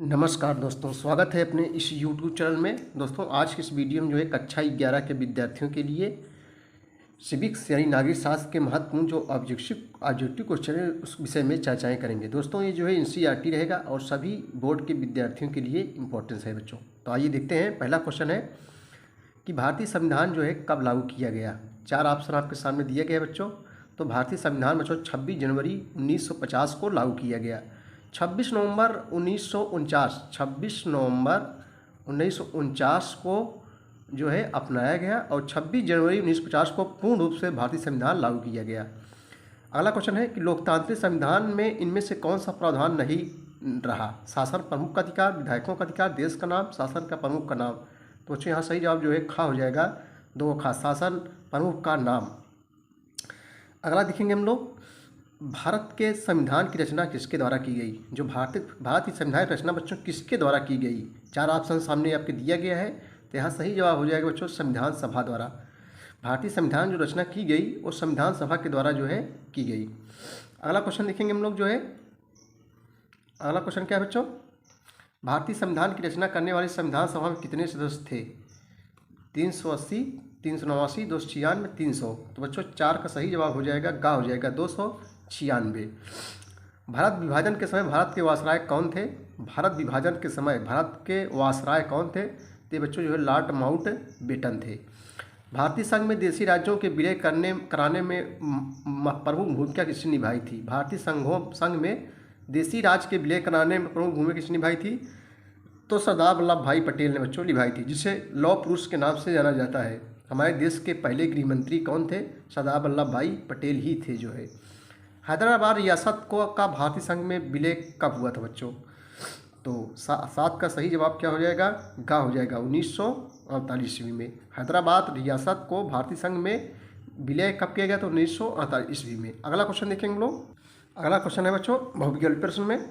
नमस्कार दोस्तों, स्वागत है अपने इस YouTube चैनल में। दोस्तों, आज की इस वीडियो में जो है कक्षा 11 के विद्यार्थियों के लिए सिविक्स यानी नागरिक शास्त्र के महत्वपूर्ण जो ऑब्जेक्टिव क्वेश्चन है उस विषय में चर्चाएं करेंगे। दोस्तों, ये जो है NCERT रहेगा और सभी बोर्ड के विद्यार्थियों के लिए इम्पोर्टेंस है बच्चों। तो आइए देखते हैं। पहला क्वेश्चन है कि भारतीय संविधान जो है कब लागू किया गया। 4 ऑप्शन आपके सामने दिए गए बच्चों। तो भारतीय संविधान बच्चों 26 जनवरी 1950 को लागू किया गया। 26 नवंबर 1949 को जो है अपनाया गया और 26 जनवरी 1950 को पूर्ण रूप से भारतीय संविधान लागू किया गया। अगला क्वेश्चन है कि लोकतांत्रिक संविधान में इनमें से कौन सा प्रावधान नहीं रहा। शासन प्रमुख का अधिकार, विधायकों का अधिकार, देश का नाम, शासन का प्रमुख का नाम। तो बच्चों यहाँ सही जवाब जो है खा हो जाएगा, 2 खा, शासन प्रमुख का नाम। अगला देखेंगे हम लोग, भारत के संविधान की रचना किसके द्वारा की गई। जो भारत की संविधान की रचना बच्चों किसके द्वारा की गई। 4 ऑप्शन सामने आपके दिया गया है। तो यहाँ सही जवाब हो जाएगा बच्चों संविधान सभा द्वारा। भारतीय संविधान जो रचना की गई वो संविधान सभा के द्वारा जो है की गई। अगला क्वेश्चन देखेंगे हम लोग जो है, अगला क्वेश्चन क्या है बच्चों, भारतीय संविधान की रचना करने वाली संविधान सभा में कितने सदस्य थे। 380, 389, 296, 300। तो बच्चों 4 का सही जवाब हो जाएगा गा हो जाएगा 296। भारत विभाजन के समय भारत के वायसराय कौन थे। भारत विभाजन के समय भारत के वायसराय कौन थे। तो बच्चों जो है लॉर्ड माउंट बेटन थे। भारतीय संघ में देशी राज्यों के विलय कराने में प्रमुख भूमिका किसने निभाई थी। भारतीय संघ में देशी राज्य के विलय कराने में प्रमुख भूमिका किसने निभाई थी। तो सरदार वल्लभ भाई पटेल ने बच्चों निभाई थी, जिसे लौह पुरुष के नाम से जाना जाता है। हमारे देश के पहले गृह मंत्री कौन थे। सरदार वल्लभ भाई पटेल ही थे जो है। हैदराबाद रियासत का भारतीय संघ में विलय कब हुआ था बच्चों। तो 7 का सही जवाब क्या हो जाएगा, गा हो जाएगा 1948 ईस्वी में। हैदराबाद रियासत को भारतीय संघ में विलय कब किया गया, तो 1948 ईस्वी में। अगला क्वेश्चन देखेंगे हम लोग। अगला क्वेश्चन है बच्चों बहुविकल्पीय प्रश्न में,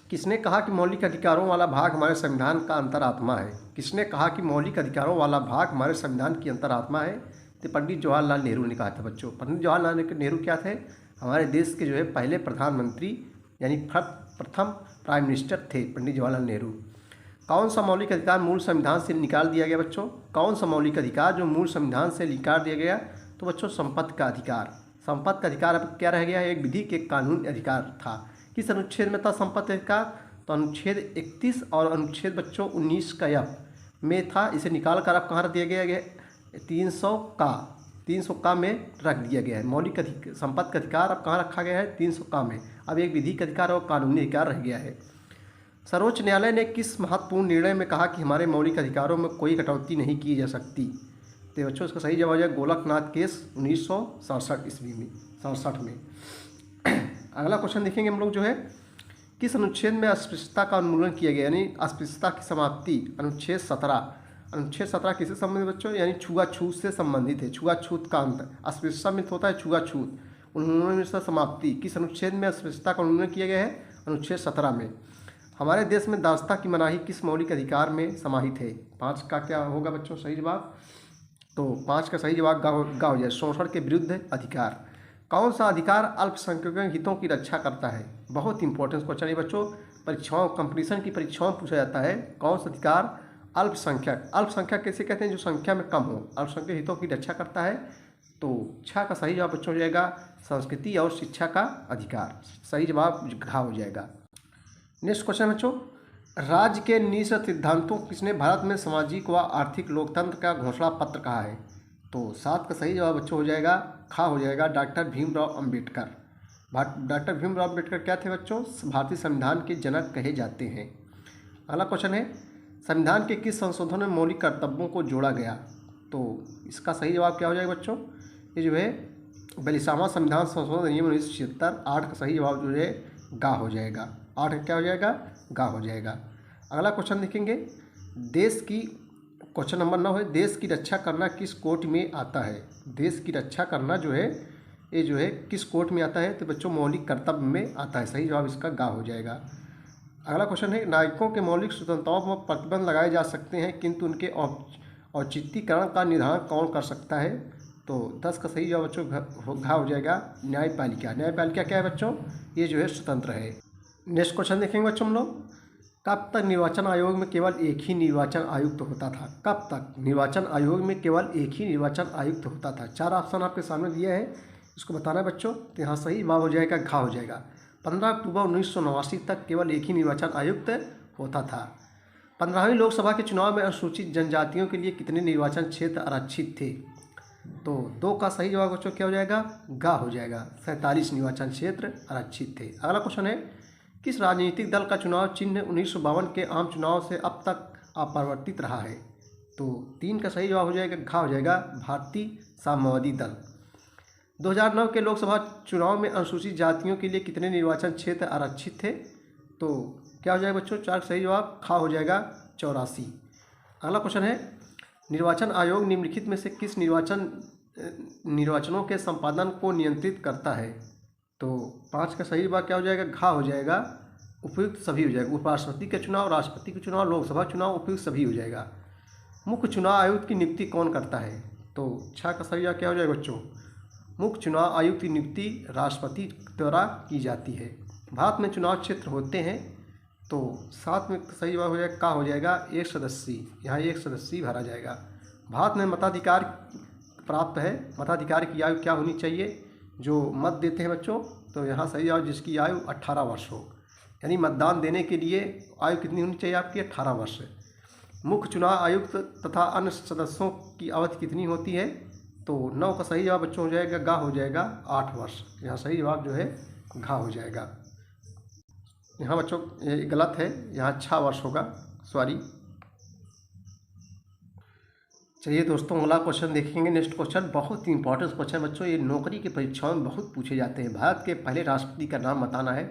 किसने कहा कि मौलिक अधिकारों वाला भाग हमारे संविधान का अंतरात्मा है। किसने कहा कि मौलिक अधिकारों वाला भाग हमारे संविधान की अंतरात्मा है। तो पंडित जवाहरलाल नेहरू ने कहा था बच्चों। पंडित जवाहरलाल नेहरू क्या थे, हमारे देश के जो है पहले प्रधानमंत्री यानी प्रथम प्राइम मिनिस्टर थे पंडित जवाहरलाल नेहरू। कौन सा मौलिक अधिकार मूल संविधान से निकाल दिया गया बच्चों। कौन सा मौलिक अधिकार जो मूल संविधान से निकाल दिया गया। तो बच्चों संपत्ति का अधिकार। संपत्ति का अधिकार अब क्या रह गया है, एक विधिक एक कानूनी अधिकार था। किस अनुच्छेद में था संपत्ति अधिकार, तो अनुच्छेद 31 और अनुच्छेद बच्चों 19 का F में था। इसे निकाल कर अब कहाँ रख दिया गया 300 का में रख दिया गया है। मौलिक संपत्ति का अधिकार अब कहाँ रखा गया है 300 का में। अब एक विधिक अधिकार और कानूनी अधिकार रह गया है। सर्वोच्च न्यायालय ने किस महत्वपूर्ण निर्णय में कहा कि हमारे मौलिक अधिकारों में कोई कटौती नहीं की जा सकती। तो बच्चों इसका सही जवाब है गोलकनाथ केस 1967 ईस्वी में 67 में। अगला क्वेश्चन देखेंगे हम लोग जो है, किस अनुच्छेद में अस्पृश्यता का उन्मूलन किया गया, यानी अस्पृश्यता की समाप्ति। अनुच्छेद 17। अनुच्छेद 17 किससे संबंधित बच्चों, यानी छुआछूत से संबंधित है। छुआछूत का अंत, अस्पृश्यता में होता है छुआछूत, उन्मूलन से समाप्ति। किस अनुच्छेद में अस्पृश्यता का उन्मूलन किया गया है, अनुच्छेद 17 में। हमारे देश में दासता की मनाही किस मौलिक अधिकार में समाहित है। 5 का क्या होगा बच्चों सही जवाब, तो 5 का सही जवाब गा हो जाए शोषण के विरुद्ध अधिकार। कौन सा अधिकार अल्पसंख्यकों के हितों की रक्षा करता है। बहुत इंपॉर्टेंट क्वेश्चन है बच्चों, परीक्षाओं कंपटीशन की परीक्षाओं में पूछा जाता है। कौन सा अधिकार अल्पसंख्यक कैसे कहते हैं, जो संख्या में कम हो, अल्पसंख्यक हितों की रक्षा करता है। तो 6 का सही जवाब बच्चों हो जाएगा संस्कृति और शिक्षा का अधिकार। सही जवाब घा हो जाएगा। नेक्स्ट क्वेश्चन बच्चों, राज्य के नीति सिद्धांतों किसने भारत में सामाजिक व आर्थिक लोकतंत्र का घोषणा पत्र कहा है। तो 7 का सही जवाब बच्चों हो जाएगा खा हो जाएगा डॉक्टर भीमराव अंबेडकर। डॉक्टर भीमराव अंबेडकर क्या थे बच्चों, भारतीय संविधान के जनक कहे जाते हैं। अगला क्वेश्चन है, संविधान के किस संशोधन में मौलिक कर्तव्यों को जोड़ा गया। तो इसका सही जवाब क्या हो जाएगा बच्चों, ये जो है 42वां संविधान संशोधन अधिनियम 1976। 8 का सही जवाब जो है गा हो जाएगा। 8 क्या हो जाएगा, गा हो जाएगा। अगला क्वेश्चन देखेंगे, देश की क्वेश्चन नंबर 9 है, देश की रक्षा करना किस कोर्ट में आता है। देश की रक्षा करना जो है ये जो है किस कोर्ट में आता है। तो बच्चों मौलिक कर्तव्य में आता है। सही जवाब इसका गा हो जाएगा। अगला क्वेश्चन है, नागरिकों के मौलिक स्वतंत्रताओं पर प्रतिबंध लगाए जा सकते हैं किंतु उनके औचित्यकरण का निर्धारण कौन कर सकता है। तो 10 का सही जवाब बच्चों घा हो जाएगा न्यायपालिका। न्यायपालिका क्या है बच्चों, ये जो है स्वतंत्र है। नेक्स्ट क्वेश्चन देखेंगे बच्चों हम लोग, कब तक निर्वाचन आयोग में केवल एक ही निर्वाचन आयुक्त होता था? कब तक निर्वाचन आयोग में केवल एक ही निर्वाचन आयुक्त होता था? 4 ऑप्शन आपके सामने दिए हैं, इसको बताना है बच्चों। तो यहाँ सही जवाब हो जाएगा घ हो जाएगा। 15 अक्टूबर 1989 तक केवल एक ही निर्वाचन आयुक्त होता था। 15वीं लोकसभा के चुनाव में अनुसूचित जनजातियों के लिए कितने निर्वाचन क्षेत्र आरक्षित थे? तो 2 का सही जवाब बच्चों क्या हो जाएगा? ग हो जाएगा। 47 निर्वाचन क्षेत्र आरक्षित थे। अगला क्वेश्चन है, किस राजनीतिक दल का चुनाव चिन्ह 1952 के आम चुनाव से अब तक अपरिवर्तित रहा है? तो 3 का सही जवाब हो जाएगा घ हो जाएगा, भारतीय साम्यवादी दल। 2009 के लोकसभा चुनाव में अनुसूचित जातियों के लिए कितने निर्वाचन क्षेत्र आरक्षित थे? तो क्या हो जाएगा बच्चों? 4 सही जवाब ख हो जाएगा, 84। अगला क्वेश्चन है, निर्वाचन आयोग निम्नलिखित में से किस निर्वाचनों के संपादन को नियंत्रित करता है? तो 5 का सही जवाब क्या हो जाएगा? घ हो जाएगा, उपयुक्त सभी हो जाएगा। उपराष्ट्रपति के चुनाव, राष्ट्रपति के चुनाव, लोकसभा चुनाव, उपयुक्त सभी हो जाएगा। मुख्य चुनाव आयुक्त की नियुक्ति कौन करता है? तो 6 का सही जवाब क्या हो जाएगा बच्चों? मुख्य चुनाव आयुक्त की नियुक्ति राष्ट्रपति द्वारा की जाती है। भारत में चुनाव क्षेत्र होते हैं, तो 7 में सही जवाब हो जाएगा का हो जाएगा, 1 सदस्यीय। यहाँ 1 सदस्यीय भरा जाएगा। भारत में मताधिकार प्राप्त है। मताधिकार की आयु क्या होनी चाहिए? जो मत देते हैं बच्चों, तो यहाँ सही जवाब जिसकी आयु 18 वर्ष हो, यानी मतदान देने के लिए आयु कितनी होनी चाहिए आपकी? 18 वर्ष। मुख्य चुनाव आयुक्त तथा अन्य सदस्यों की अवधि कितनी होती है? तो 9 का सही जवाब बच्चों हो जाएगा ग हो जाएगा, 8 वर्ष। यहाँ सही जवाब जो है घ हो जाएगा। यहाँ बच्चों ये गलत है, यहाँ 6 वर्ष होगा, सॉरी। चलिए दोस्तों, अगला क्वेश्चन देखेंगे। नेक्स्ट क्वेश्चन बहुत ही इंपॉर्टेंट क्वेश्चन बच्चों, ये नौकरी की परीक्षाओं में बहुत पूछे जाते हैं। भारत के पहले राष्ट्रपति का नाम बताना है।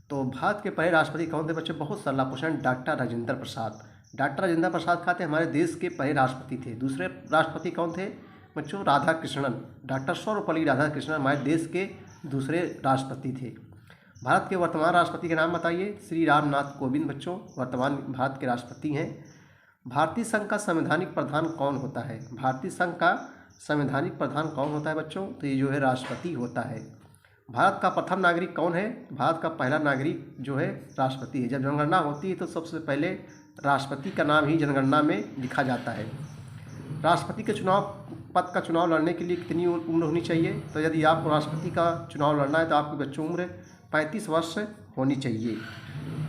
तो भारत के पहले राष्ट्रपति कौन थे बच्चों? बहुत सरला question, doctor Rajendra Prasad. Doctor Rajendra Prasad क्या थे? हमारे देश के पहले राष्ट्रपति थे। दूसरे राष्ट्रपति कौन थे बच्चों? राधाकृष्णन। डॉक्टर सर्वपल्ली राधाकृष्णन हमारे देश के दूसरे राष्ट्रपति थे। भारत के वर्तमान राष्ट्रपति का नाम बताइए। श्री रामनाथ कोविंद बच्चों वर्तमान भारत के राष्ट्रपति हैं। भारतीय संघ का संवैधानिक प्रधान कौन होता है? भारतीय संघ का संवैधानिक प्रधान कौन होता है बच्चों? तो ये जो है राष्ट्रपति होता है। भारत का प्रथम नागरिक कौन है? भारत का पहला नागरिक जो है राष्ट्रपति है। जब जनगणना होती है तो सबसे पहले राष्ट्रपति का नाम ही जनगणना में लिखा जाता है। राष्ट्रपति के पद का चुनाव लड़ने के लिए कितनी उम्र होनी चाहिए? तो यदि आपको राष्ट्रपति का चुनाव लड़ना है तो आपकी बच्चों उम्र 35 वर्ष होनी चाहिए।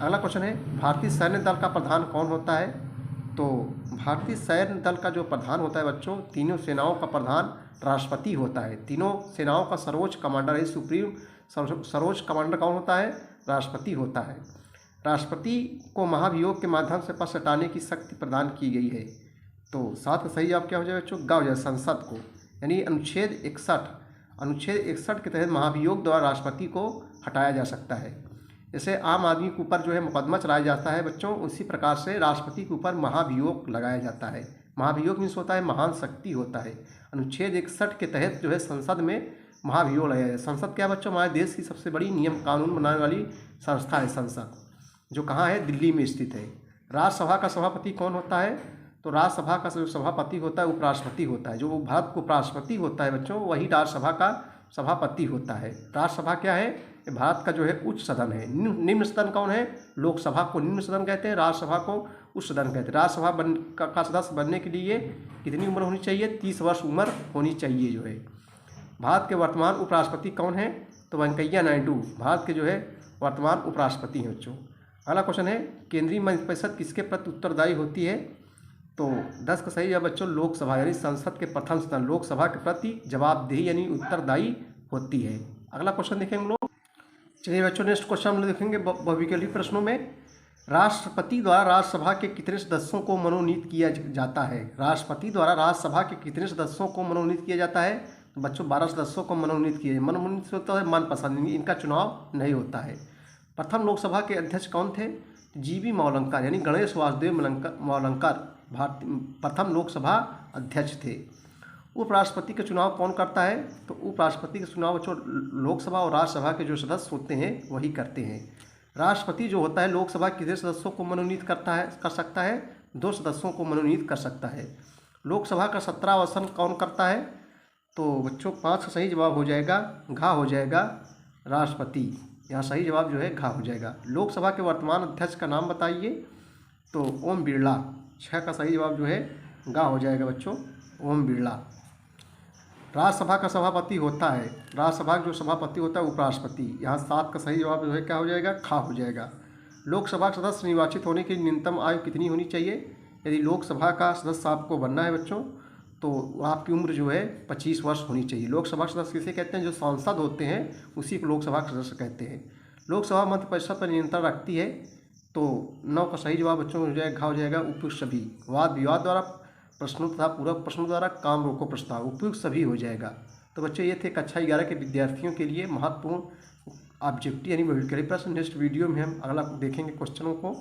अगला क्वेश्चन है, भारतीय सैन्य दल का प्रधान कौन होता है? तो भारतीय सैन्य दल का जो प्रधान होता है बच्चों, तीनों सेनाओं का प्रधान राष्ट्रपति होता है। तीनों सेनाओं का सर्वोच्च कमांडर है, सुप्रीम सर्वोच्च कमांडर कौन होता है? राष्ट्रपति होता है। राष्ट्रपति को महाभियोग के माध्यम से पद हटाने की शक्ति प्रदान की गई है। तो 7 का सही जवाब क्या हो जाएगा बच्चों? ग हो जाए, संसद को, यानी अनुच्छेद 61 के तहत महाभियोग द्वारा राष्ट्रपति को हटाया जा सकता है। जैसे आम आदमी के ऊपर जो है मुकदमा चलाया जाता है बच्चों, उसी प्रकार से राष्ट्रपति के ऊपर महाभियोग लगाया जाता है। महाभियोग मीन्स होता है महान शक्ति होता है। अनुच्छेद 61 के तहत जो है संसद में महाभियोग लगाया जाए। संसद क्या बच्चों? हमारे देश की सबसे बड़ी नियम कानून बनाने वाली संस्था है संसद, जो कहाँ है? दिल्ली में स्थित है। राज्यसभा का सभापति कौन होता है? तो राज्यसभा का जो सभापति होता है उपराष्ट्रपति होता है। जो भारत को उपराष्ट्रपति होता है बच्चों, वही राज्यसभा का सभापति होता है। राज्यसभा क्या है? भारत का जो है उच्च सदन है। निम्न सदन कौन है? लोकसभा को निम्न सदन कहते हैं, राज्यसभा को उच्च सदन कहते हैं। राज्यसभा का सदस्य बनने के लिए कितनी उम्र होनी चाहिए? 30 वर्ष उम्र होनी चाहिए जो है। भारत के वर्तमान उपराष्ट्रपति कौन है? तो वेंकैया नायडू भारत के जो है वर्तमान उपराष्ट्रपति हैं बच्चों। अगला क्वेश्चन है, केंद्रीय मंत्रिपरिषद किसके प्रति उत्तरदायी होती है? तो 10 का सही है बच्चों, लोकसभा यानी संसद के प्रथम सदन लोकसभा के प्रति जवाबदेही यानी उत्तरदायी होती है। अगला क्वेश्चन देखेंगे लोग। चलिए बच्चों, नेक्स्ट क्वेश्चन हम लोग देखेंगे बहुविकल्पी प्रश्नों में। राष्ट्रपति द्वारा राज्यसभा के कितने सदस्यों को मनोनीत किया जाता है? राष्ट्रपति द्वारा राज्यसभा के कितने सदस्यों को मनोनीत किया जाता है? तो बच्चों 12 सदस्यों को मनोनीत किया। मनोनीत होता है मनपसंद, इनका चुनाव नहीं होता है। प्रथम लोकसभा के अध्यक्ष कौन थे? जीवी मौलंकर यानी गणेश वासुदेव मौलंकर प्रथम लोकसभा अध्यक्ष थे। उपराष्ट्रपति का चुनाव कौन करता है? तो उपराष्ट्रपति का चुनाव जो लोकसभा और राज्यसभा के जो सदस्य होते हैं वही करते हैं। राष्ट्रपति जो होता है लोकसभा के कितने सदस्यों को मनोनीत कर सकता है? 2 सदस्यों को मनोनीत कर सकता है। लोकसभा का 17वां आसन कौन करता है? तो बच्चों 5 का सही जवाब हो जाएगा घ हो जाएगा, राष्ट्रपति। यहाँ सही जवाब जो है घ हो जाएगा। लोकसभा के वर्तमान अध्यक्ष का नाम बताइए, तो ओम बिरला। 6 का सही जवाब जो है ग हो जाएगा बच्चों, ओम बिरला। राज्यसभा का सभापति होता है, राज्यसभा का जो सभापति होता है उपराष्ट्रपति। यहाँ 7 का सही जवाब जो है क्या हो जाएगा, ख हो जाएगा। लोकसभा का सदस्य निर्वाचित होने की न्यूनतम आयु कितनी होनी चाहिए? यदि लोकसभा का सदस्य आपको बनना है बच्चों, तो आपकी उम्र जो है 25 वर्ष होनी चाहिए। लोकसभा सदस्य किसे कहते हैं? जो सांसद होते हैं उसी को लोकसभा का सदस्य कहते हैं। लोकसभा मंत्रिपरिषद पर नियंत्रण रखती है, तो 9 का सही जवाब बच्चों हो जाएगा, हो जाएगा उपयुक्त सभी। वाद विवाद द्वारा, प्रश्नों तथा पूरक प्रश्नों द्वारा, काम रोको प्रस्ताव, उपयुक्त सभी हो जाएगा। तो बच्चों ये थे कक्षा 11 के विद्यार्थियों के लिए महत्वपूर्ण ऑब्जेक्टिव यानी वोकेबलरी प्रश्न। नेक्स्ट वीडियो में हम अगला देखेंगे क्वेश्चनों को।